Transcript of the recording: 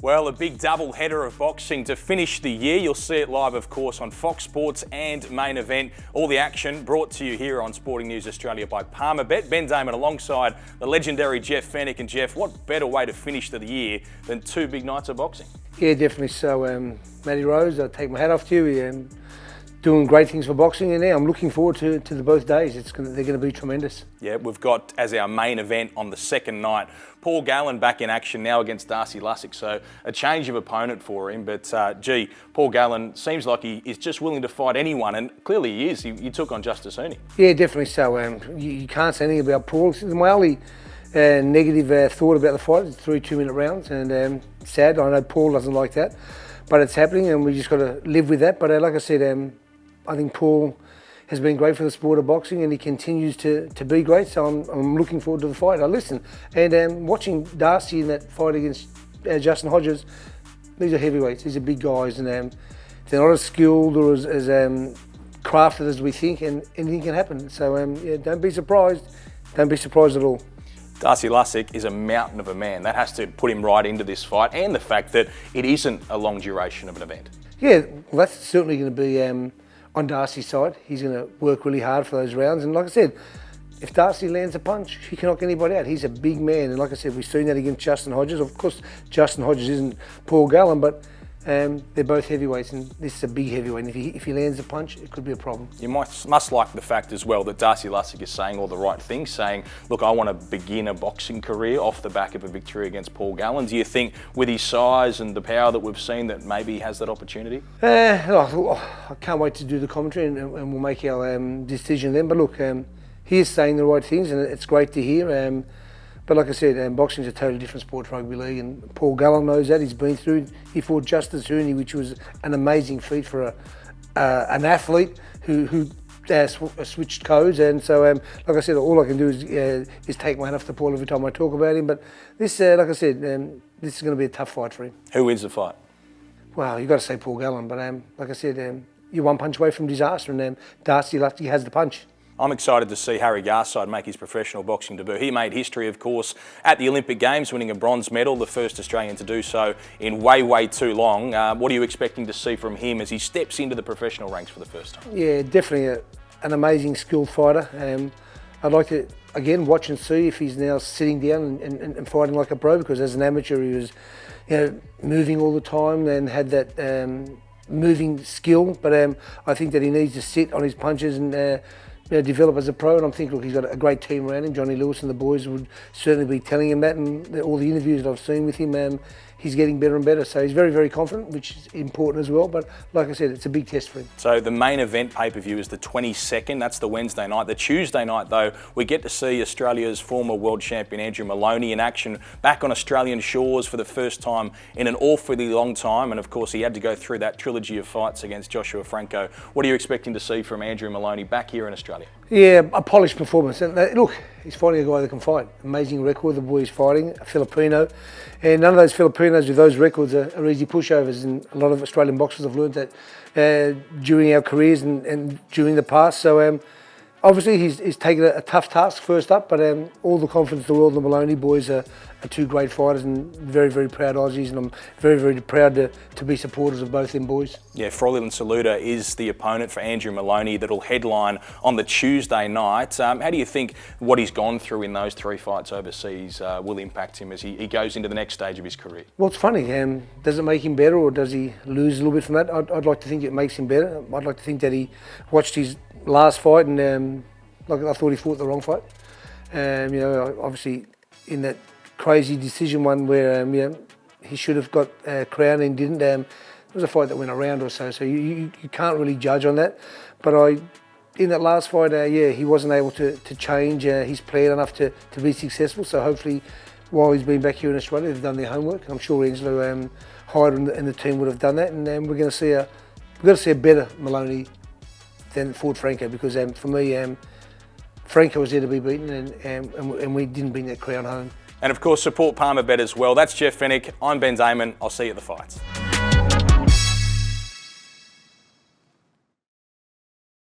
Well, a big double header of boxing to finish the year. You'll see it live, of course, on Fox Sports and Main Event. All the action brought to you here on Sporting News Australia by Palmerbet. Ben Damon alongside the legendary Jeff Fenech. And Jeff, what better way to finish the year than two big nights of boxing? Yeah, definitely so. Matty Rose, I take my hat off to you. Doing great things for boxing, and I'm looking forward to the both days. They're going to be tremendous. Yeah, we've got as our main event on the second night, Paul Gallen back in action now against Darcy Lussick. So a change of opponent for him, but Paul Gallen seems like he is just willing to fight anyone, and clearly he is. He took on Justice Ernie. Yeah, definitely so. You can't say anything about Paul. My only negative thought about the fight is 3 2-minute rounds, and sad. I know Paul doesn't like that, but it's happening, and we just got to live with that. But like I said, I think Paul has been great for the sport of boxing, and he continues to be great, so I'm looking forward to the fight. Watching Darcy in that fight against Justin Hodges, these are heavyweights, these are big guys, and they're not as skilled or as crafted as we think, and anything can happen. So don't be surprised at all. Darcy Lussick is a mountain of a man. That has to put him right into this fight, and the fact that it isn't a long duration of an event. Yeah, well, that's certainly going to be on Darcy's side. He's going to work really hard for those rounds, and like I said, if Darcy lands a punch, he can knock anybody out. He's a big man, and like I said, we've seen that against Justin Hodges. Of course, Justin Hodges isn't Paul Gallen, but they're both heavyweights, and this is a big heavyweight, and if he lands a punch, it could be a problem. You must like the fact as well that Darcy Lussick is saying all the right things, saying, look, I want to begin a boxing career off the back of a victory against Paul Gallen. Do you think with his size and the power that we've seen that maybe he has that opportunity? I can't wait to do the commentary, and we'll make our decision then. But look, he is saying the right things, and it's great to hear. But like I said, boxing is a totally different sport to rugby league, and Paul Gallen knows that. He's been through. He fought Justice Ernie, which was an amazing feat for an athlete who switched codes. And so, like I said, all I can do is take my hat off to Paul every time I talk about him. But this, like I said, this is going to be a tough fight for him. Who wins the fight? Well, you've got to say Paul Gallen, but like I said, you're one punch away from disaster, and Darcy Lussick has the punch. I'm excited to see Harry Garside make his professional boxing debut. He made history, of course, at the Olympic Games, winning a bronze medal, the first Australian to do so in way too long. What are you expecting to see from him as he steps into the professional ranks for the first time? Yeah, definitely an amazing skilled fighter. I'd like to, again, watch and see if he's now sitting down and fighting like a pro, because as an amateur he was moving all the time and had that moving skill. But I think that he needs to sit on his punches and develop as a pro, and I'm thinking, look, he's got a great team around him. Johnny Lewis and the boys would certainly be telling him that, and all the interviews that I've seen with him, he's getting better and better. So he's very confident, which is important as well. But like I said, it's a big test for him. So the main event pay-per-view is the 22nd. That's the Wednesday night. The Tuesday night, though, we get to see Australia's former world champion Andrew Maloney in action, back on Australian shores for the first time in an awfully long time. And of course, he had to go through that trilogy of fights against Joshua Franco. What are you expecting to see from Andrew Maloney back here in Australia? Yeah, a polished performance. And look, he's fighting a guy that can fight. Amazing record, the boy is fighting, a Filipino. And none of those Filipinos with those records are easy pushovers. And a lot of Australian boxers have learned that during our careers and during the past. So obviously he's taken a tough task first up, but all the confidence in the world, the Maloney boys are two great fighters and very proud Aussies, and I'm very proud to be supporters of both them boys. Yeah, Froilan Saluda is the opponent for Andrew Maloney that'll headline on the Tuesday night. How do you think what he's gone through in those 3 fights overseas will impact him as he goes into the next stage of his career? Well, it's funny. Does it make him better, or does he lose a little bit from that? I'd like to think it makes him better. I'd like to think that he watched his last fight and I thought he fought the wrong fight. Obviously in that crazy decision one where he should have got crowned and didn't. It was a fight that went a round or so you can't really judge on that. But in that last fight, he wasn't able to change his plan enough to be successful. So hopefully, while he's been back here in Australia, they've done their homework. I'm sure Angelo Hyde and the team would have done that, and we're going to see a better Maloney than Ford Franco, because for me, Franco was there to be beaten, and we didn't bring that crown home. And of course, support Palmerbet as well. That's Jeff Fenech. I'm Ben Damon. I'll see you at the fights.